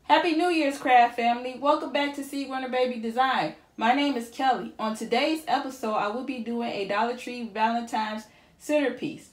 Happy New Year's, craft family. Welcome back to Seed Runner Baby Design. My name is Kelly. On today's episode, I will be doing a Dollar Tree Valentines centerpiece.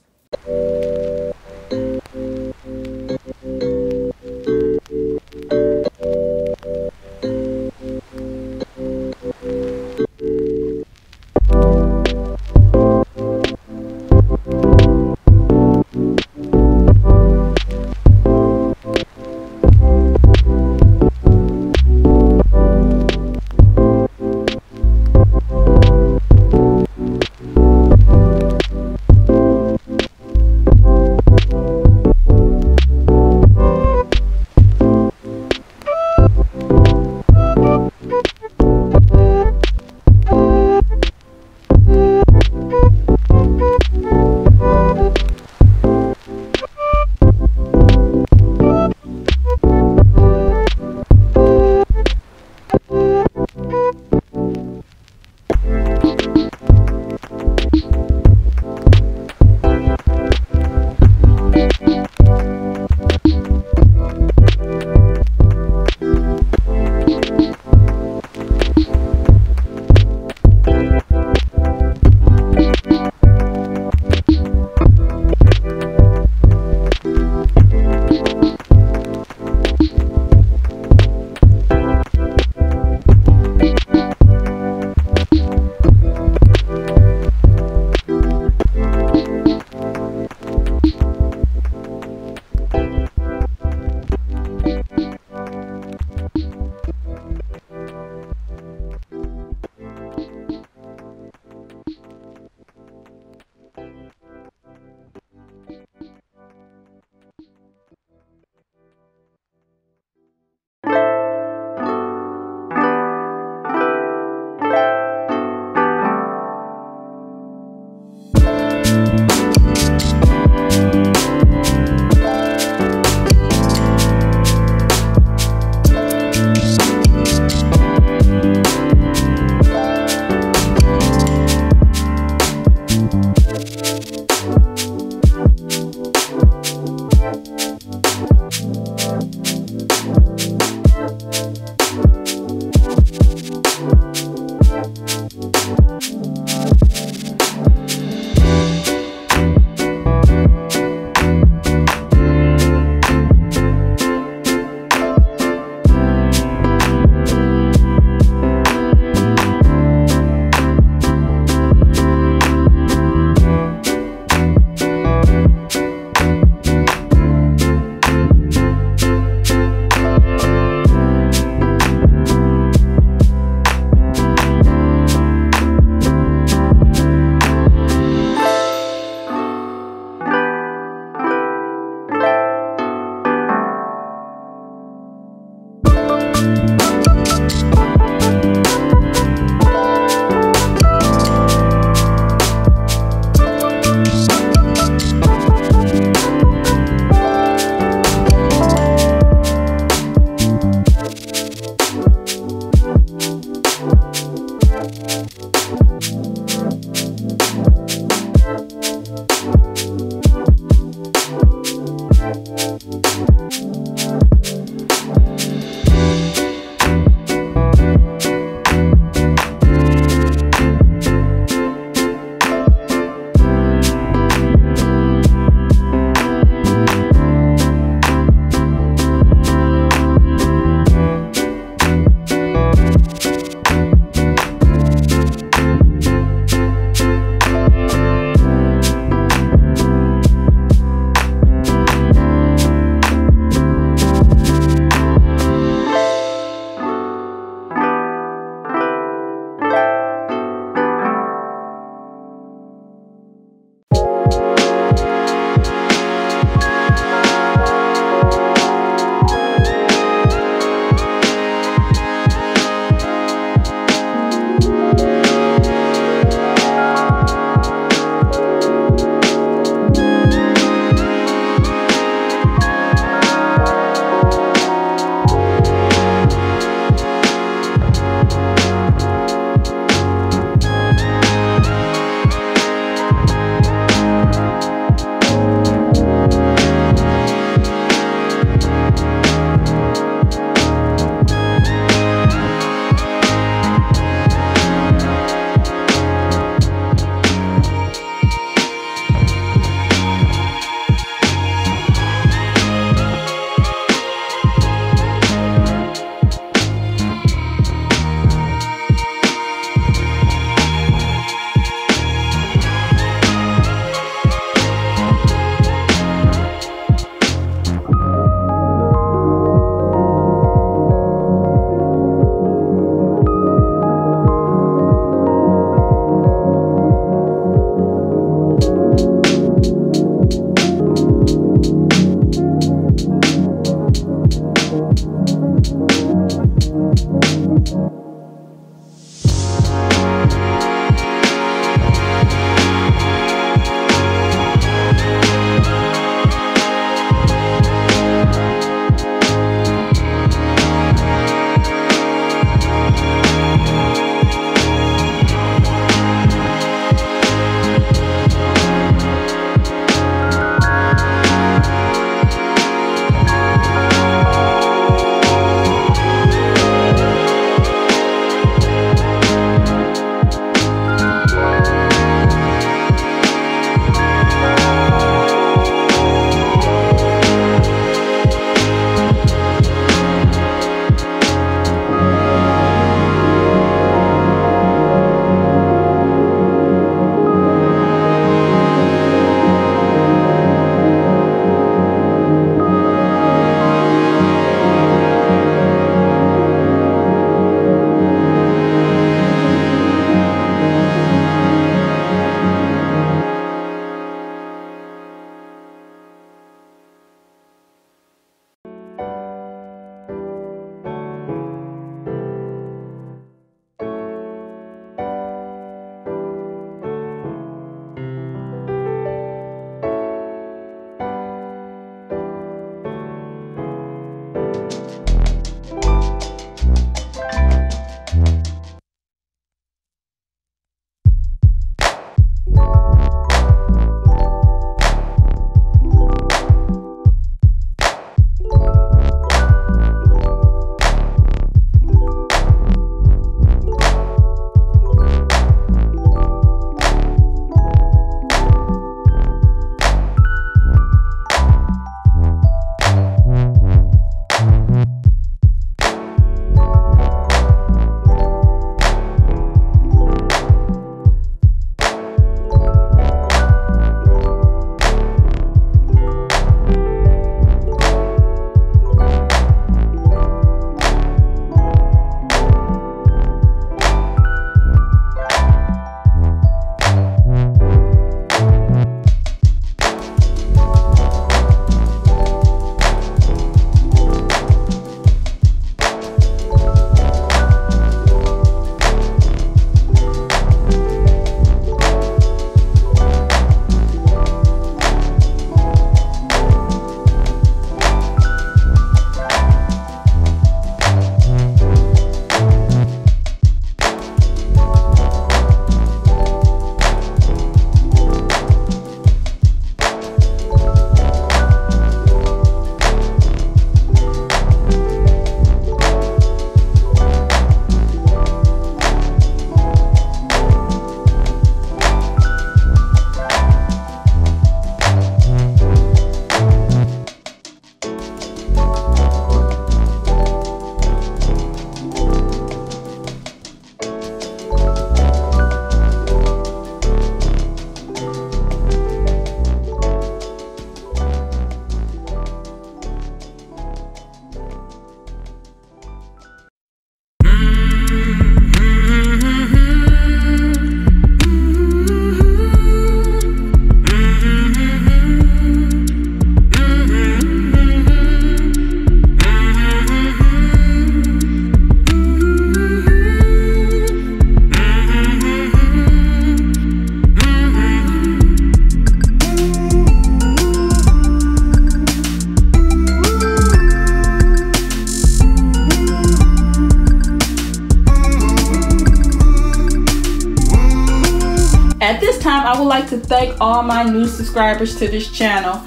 this time, I would like to thank all my new subscribers to this channel.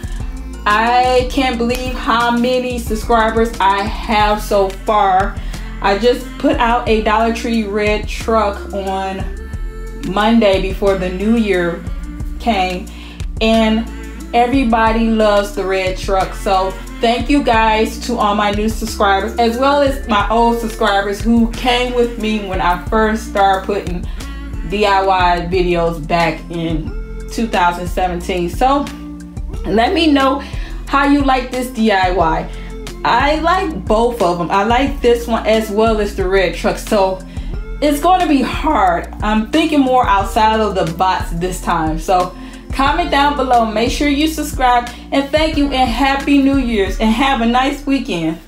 I can't believe how many subscribers I have so far. I just put out a Dollar Tree red truck on Monday before the new year came, and everybody loves the red truck. So thank you guys to all my new subscribers, as well as my old subscribers who came with me when I first started putting DIY videos back in 2017. So let me know how you like this DIY. I like both of them. I like this one as well as the red truck. So it's going to be hard. I'm thinking more outside of the box this time. So comment down below. Make sure you subscribe. And thank you and Happy New Year's. And have a nice weekend.